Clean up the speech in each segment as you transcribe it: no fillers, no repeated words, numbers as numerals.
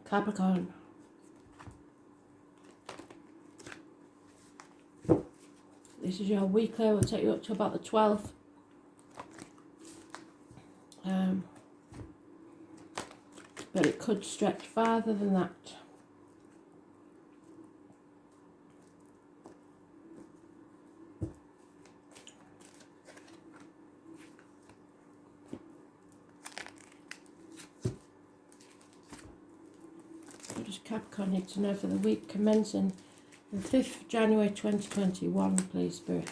Capricorn. This is your weekly. We'll take you up to about the 12th. But it could stretch farther than that. What does Capricorn need to know for the week commencing the 5th of January 2021, please, Spirit?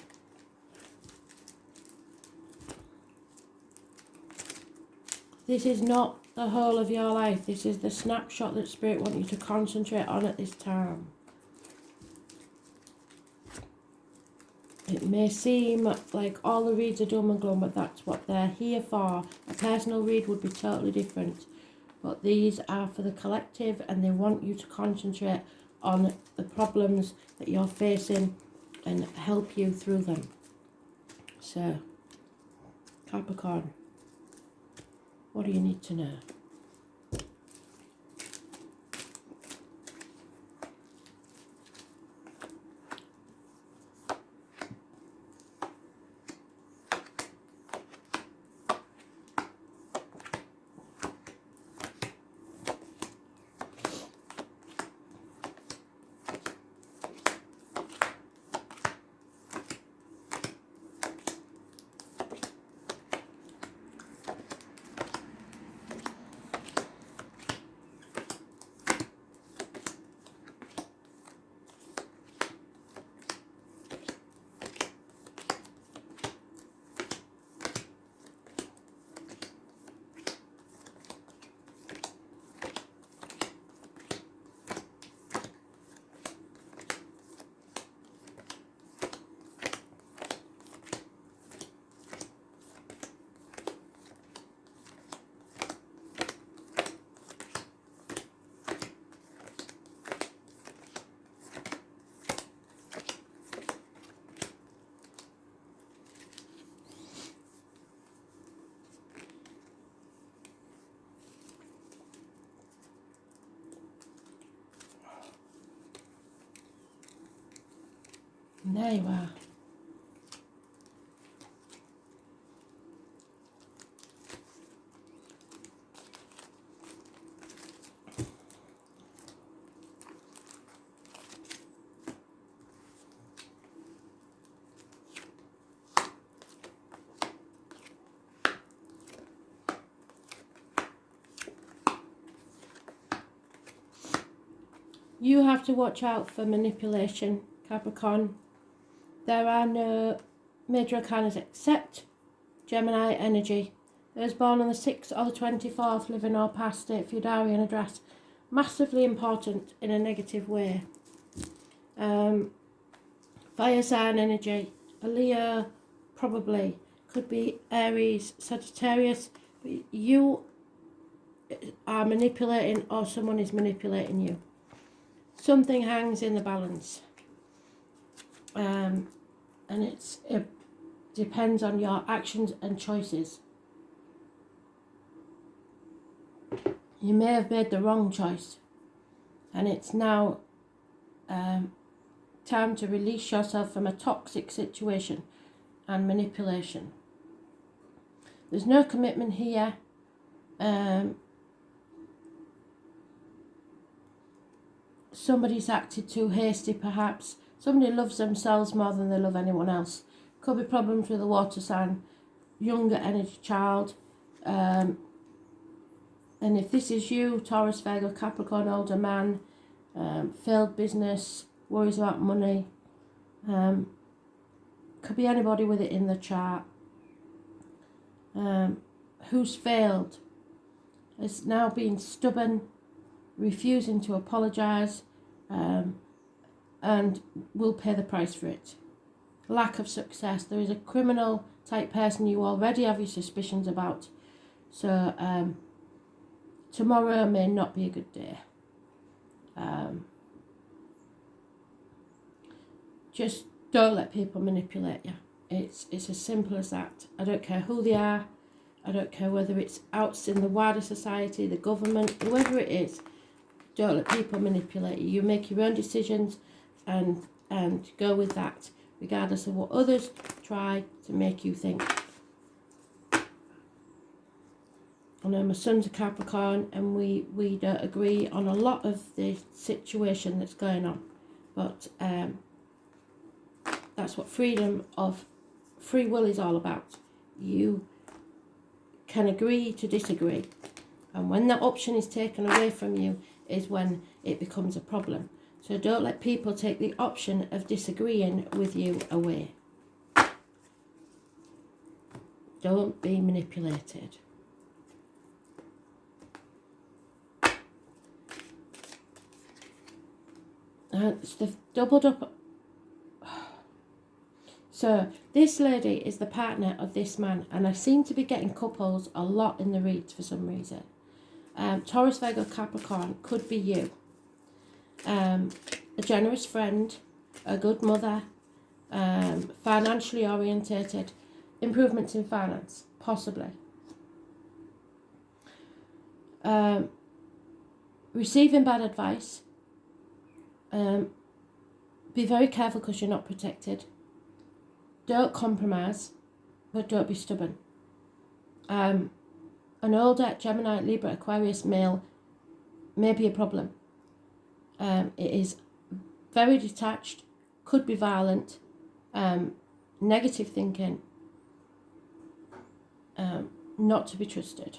This is not the whole of your life. This is the snapshot that Spirit wants you to concentrate on at this time. It may seem like all the reads are doom and gloom, but that's what they're here for. A personal read would be totally different. But these are for the collective, and they want you to concentrate on the problems that you're facing and help you through them. So, Capricorn, what do you need to know? And there you are. You have to watch out for manipulation, Capricorn. There are no major arcanas except Gemini energy. Those born on the 6th or the 24th, living or past state, Feudarian address. Massively important in a negative way. Fire sign energy. A Leo, probably. Could be Aries, Sagittarius. But you are manipulating, or someone is manipulating you. Something hangs in the balance. And it depends on your actions and choices. You may have made the wrong choice, and it's now time to release yourself from a toxic situation and manipulation. There's no commitment here. Somebody's acted too hasty, perhaps. Somebody loves themselves more than they love anyone else. Could be problems with a water sign, younger energy child. And if this is you, Taurus, Virgo, Capricorn, older man, failed business, worries about money. Could be anybody with it in the chart. Who's failed is now being stubborn, refusing to apologise, and will pay the price for it. Lack of success. There is a criminal type person you already have your suspicions about. So tomorrow may not be a good day. Just don't let people manipulate you. It's as simple as that. I don't care who they are. I don't care whether it's out in the wider society, the government, whoever it is. Don't let people manipulate you. You make your own decisions and go with that, regardless of what others try to make you think. I know my son's a Capricorn, and we don't agree on a lot of the situation that's going on. But that's what freedom of free will is all about. You can agree to disagree. And when that option is taken away from you is when it becomes a problem. So don't let people take the option of disagreeing with you away. Don't be manipulated. They've doubled up. So this lady is the partner of this man, and I seem to be getting couples a lot in the reads for some reason. Taurus, Virgo, Capricorn could be you. A generous friend, a good mother, financially orientated, improvements in finance, possibly. Receiving bad advice. Be very careful because you're not protected. Don't compromise, but don't be stubborn. An older Gemini, Libra, Aquarius male may be a problem. It is very detached, could be violent, negative thinking, not to be trusted.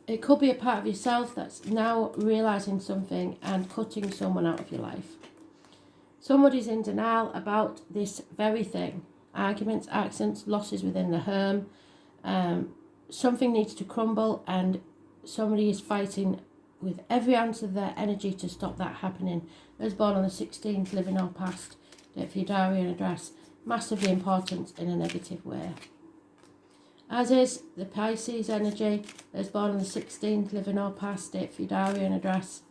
It could be a part of yourself that's now realising something and cutting someone out of your life. Somebody's in denial about this very thing. Arguments, accidents, losses within the home. Something needs to crumble, and somebody is fighting with every ounce of their energy to stop that happening. Those born on the 16th, living or past, date for your diary and address, massively important in a negative way. As is the Pisces energy, those born on the 16th, living or past, date for your diary and address.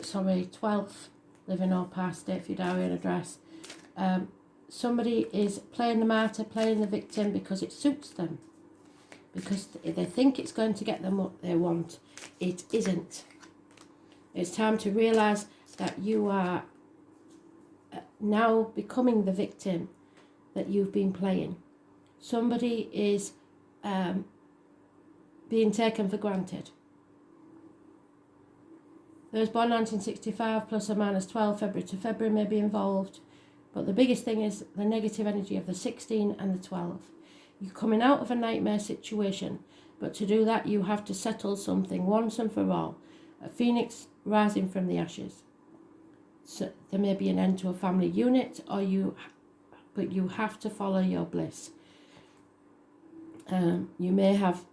12th, living or past, date for your diary and address. Somebody is playing the martyr, playing the victim because it suits them. Because they think it's going to get them what they want. It isn't. It's time to realise that you are now becoming the victim that you've been playing. Somebody is being taken for granted. Those born 1965 plus or minus 12 February to February may be involved. But the biggest thing is the negative energy of the 16 and the 12. You're coming out of a nightmare situation, but to do that you have to settle something once and for all. A phoenix rising from the ashes. So there may be an end to a family unit, but you have to follow your bliss. You may have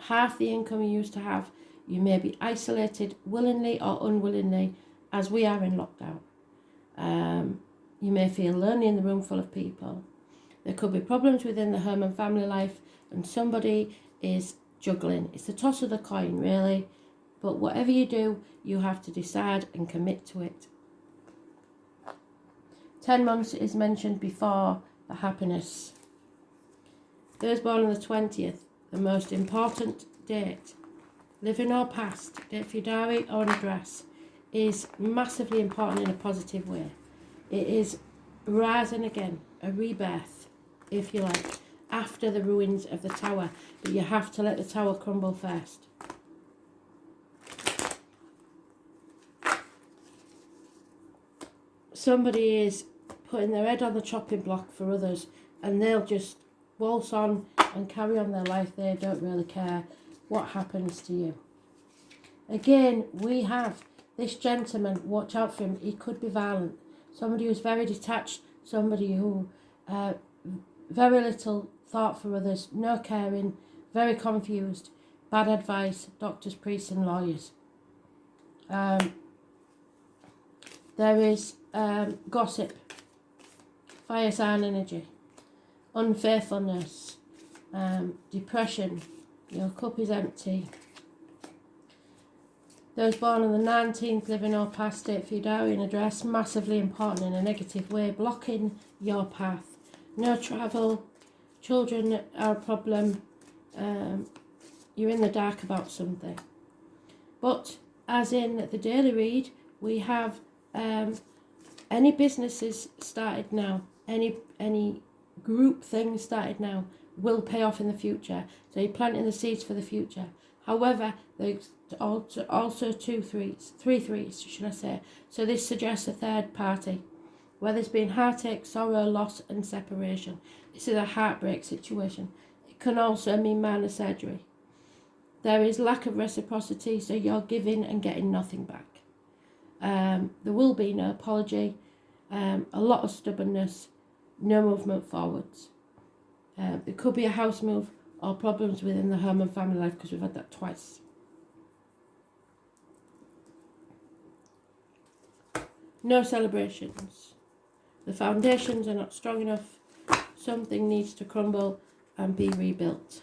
half the income you used to have. You may be isolated willingly or unwillingly, as we are in lockdown. You may feel lonely in the room full of people. There could be problems within the home and family life, and somebody is juggling. It's the toss of the coin, really. But whatever you do, you have to decide and commit to it. 10 months is mentioned before the happiness. Those born on the 20th, the most important date, living or past, date for your diary or an address, is massively important in a positive way. It is rising again, a rebirth, if you like, after the ruins of the tower. But you have to let the tower crumble first. Somebody is putting their head on the chopping block for others, and they'll just waltz on and carry on their life. They don't really care what happens to you. Again, we have this gentleman, watch out for him, he could be violent. Somebody who's very detached, somebody who very little thought for others, no caring, very confused, bad advice, doctors, priests and lawyers. There is gossip, fire sign energy, unfaithfulness, depression, your cup is empty. Those born on the 19th, living or past, date for your diary and address, massively important in a negative way, blocking your path. No travel, children are a problem, you're in the dark about something. But as in the daily read, we have any businesses started now, any group things started now will pay off in the future. So you're planting the seeds for the future. However, there's also three threes, should I say. So this suggests a third party, where there's been heartache, sorrow, loss and separation. This is a heartbreak situation. It can also mean minor surgery. There is lack of reciprocity, so you're giving and getting nothing back. There will be no apology, a lot of stubbornness, no movement forwards. There could be a house move or problems within the home and family life, because we've had that twice. No celebrations. The foundations are not strong enough. Something needs to crumble and be rebuilt.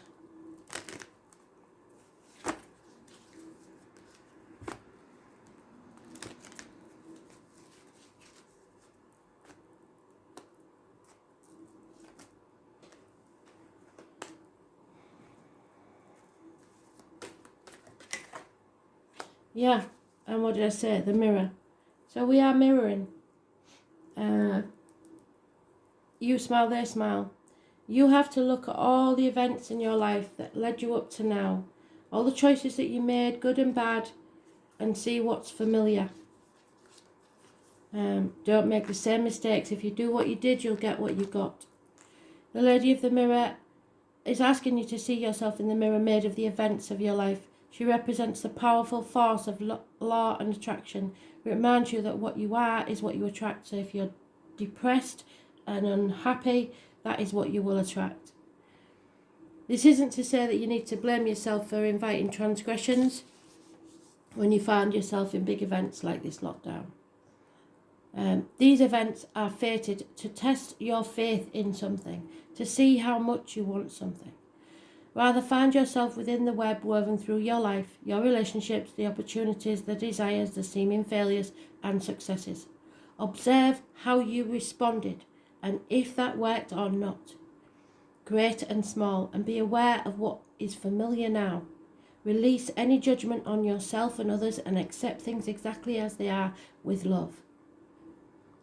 Yeah, and what did I say? The mirror. So we are mirroring. You smile, they smile. You have to look at all the events in your life that led you up to now, all the choices that you made, good and bad, and see what's familiar. Don't make the same mistakes. If you do what you did, you'll get what you got. The Lady of the Mirror is asking you to see yourself in the mirror made of the events of your life. She represents the powerful force of law and attraction. It reminds you that what you are is what you attract. So if you're depressed and unhappy, that is what you will attract. This isn't to say that you need to blame yourself for inviting transgressions when you find yourself in big events like this lockdown. These events are fated to test your faith in something, to see how much you want something. Rather, find yourself within the web woven through your life, your relationships, the opportunities, the desires, the seeming failures and successes. Observe how you responded and if that worked or not. Great and small, and be aware of what is familiar now. Release any judgment on yourself and others and accept things exactly as they are with love.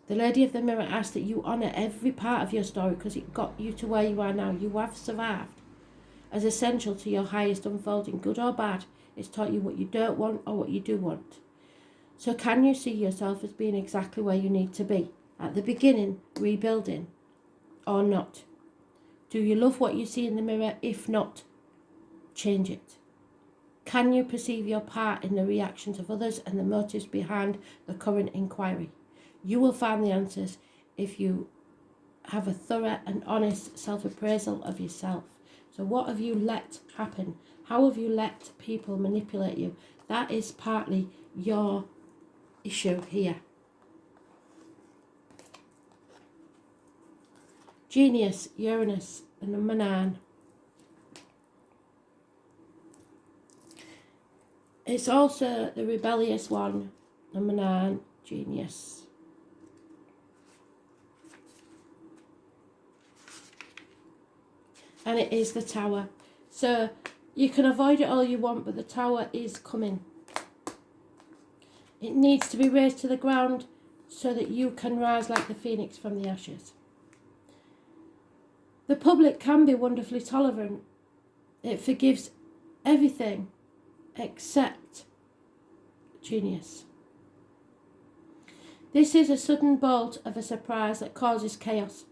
The Lady of the Mirror asks that you honour every part of your story because it got you to where you are now. You have survived. As essential to your highest unfolding, good or bad, it's taught you what you don't want or what you do want. So can you see yourself as being exactly where you need to be? At the beginning, rebuilding, or not? Do you love what you see in the mirror? If not, change it. Can you perceive your part in the reactions of others and the motives behind the current inquiry? You will find the answers if you have a thorough and honest self-appraisal of yourself. So what have you let happen? How have you let people manipulate you? That is partly your issue here. Genius, Uranus, and number 9. It's also the rebellious one, number 9, Genius. And it is the Tower. So you can avoid it all you want, but the Tower is coming. It needs to be raised to the ground so that you can rise like the phoenix from the ashes. The public can be wonderfully tolerant. It forgives everything except genius. This is a sudden bolt of a surprise that causes chaos.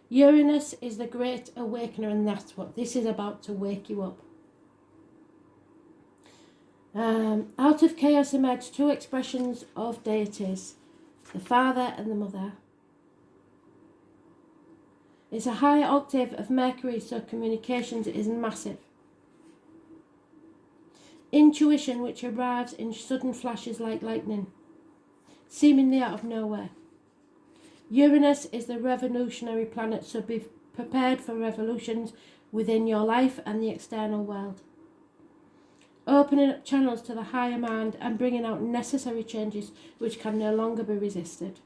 Uranus is the great awakener, and that's what this is about, to wake you up. Out of chaos emerge two expressions of deities, the Father and the Mother. It's a high octave of Mercury, so communications is massive. Intuition, which arrives in sudden flashes like lightning, seemingly out of nowhere. Uranus is the revolutionary planet, so be prepared for revolutions within your life and the external world. Opening up channels to the higher mind and bringing out necessary changes which can no longer be resisted.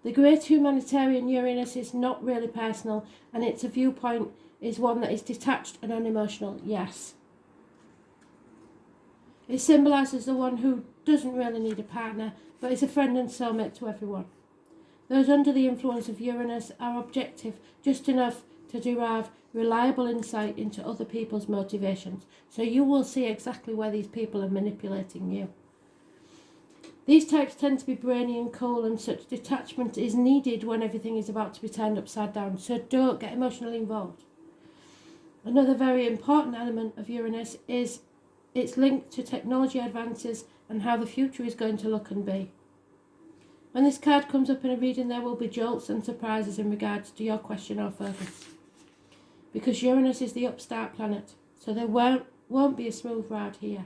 The great humanitarian Uranus is not really personal, and its viewpoint is one that is detached and unemotional, yes. It symbolises the one who doesn't really need a partner, but is a friend and soulmate to everyone. Those under the influence of Uranus are objective just enough to derive reliable insight into other people's motivations, so you will see exactly where these people are manipulating you. These types tend to be brainy and cool, and such detachment is needed when everything is about to be turned upside down, so don't get emotionally involved. Another very important element of Uranus is its link to technology advances and how the future is going to look and be. When this card comes up in a reading, there will be jolts and surprises in regards to your question or focus. Because Uranus is the upstart planet, so there won't be a smooth ride here.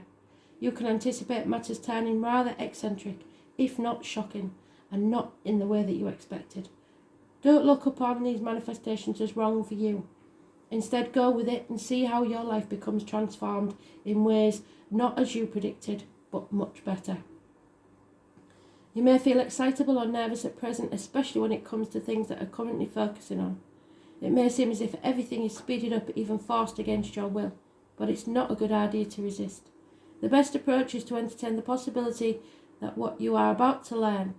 You can anticipate matters turning rather eccentric, if not shocking, and not in the way that you expected. Don't look upon these manifestations as wrong for you. Instead, go with it and see how your life becomes transformed in ways not as you predicted, but much better. You may feel excitable or nervous at present, especially when it comes to things that are currently focusing on. It may seem as if everything is speeded up, even forced against your will, but it's not a good idea to resist. The best approach is to entertain the possibility that what you are about to learn,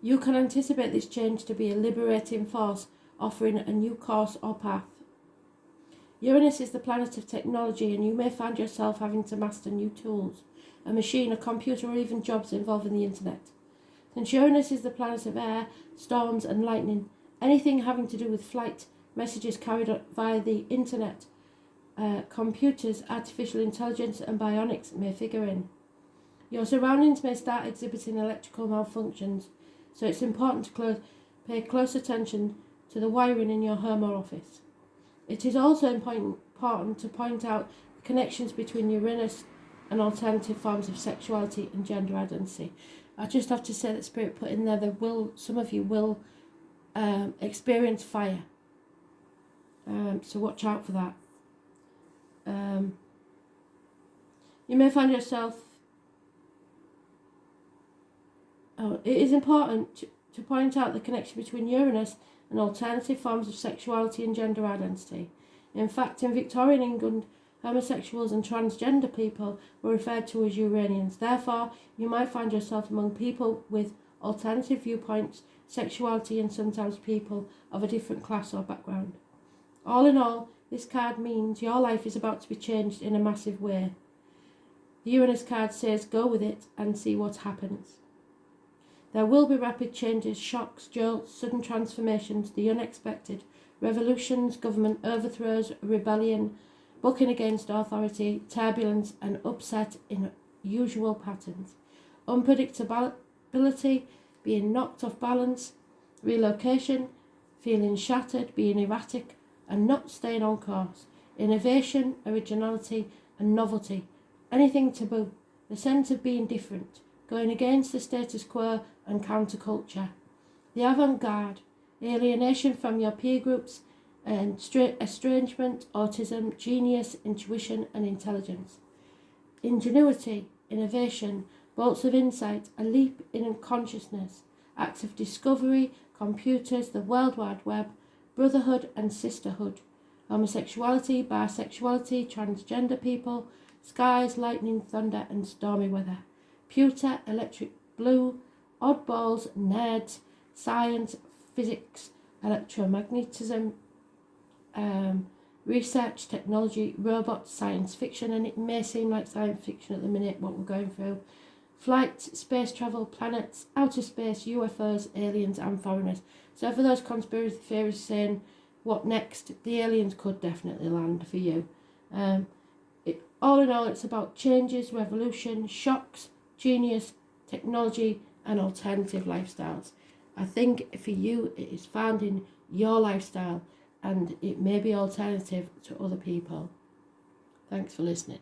you can anticipate this change to be a liberating force, offering a new course or path. Uranus is the planet of technology, and you may find yourself having to master new tools, a machine, a computer, or even jobs involving the internet. Since Uranus is the planet of air, storms and lightning, anything having to do with flight, messages carried via the internet, computers, artificial intelligence and bionics may figure in. Your surroundings may start exhibiting electrical malfunctions, so it's important to pay close attention to the wiring in your home or office. It is also important to point out the connections between Uranus and alternative forms of sexuality and gender identity. I just have to say that Spirit put in there, some of you will experience fire. So watch out for that. You may find yourself... it is important to point out the connection between Uranus and alternative forms of sexuality and gender identity. In fact, in Victorian England, homosexuals and transgender people were referred to as Uranians. Therefore, you might find yourself among people with alternative viewpoints, sexuality, and sometimes people of a different class or background. All in all, this card means your life is about to be changed in a massive way. The Uranus card says go with it and see what happens. There will be rapid changes, shocks, jolts, sudden transformations, the unexpected, revolutions, government overthrows, rebellion, bucking against authority, turbulence and upset in usual patterns, unpredictability, being knocked off balance, relocation, feeling shattered, being erratic and not staying on course, innovation, originality and novelty, anything taboo, the sense of being different, going against the status quo and counterculture, the avant-garde, alienation from your peer groups, and estrangement, autism, genius, intuition and intelligence, ingenuity, innovation, bolts of insight, a leap in consciousness, acts of discovery, computers, the World Wide Web, brotherhood and sisterhood, homosexuality, bisexuality, transgender people, skies, lightning, thunder and stormy weather, pewter, electric blue, oddballs, nerds, science, physics, electromagnetism, research, technology, robots, science fiction, and it may seem like science fiction at the minute what we're going through, flight, space travel, planets, outer space, UFOs, aliens and foreigners. So for those conspiracy theorists saying what next, the aliens could definitely land for you. All in all, it's about changes, revolution, shocks, genius, technology and alternative lifestyles. I think for you it is found in your lifestyle and it may be alternative to other people. Thanks for listening.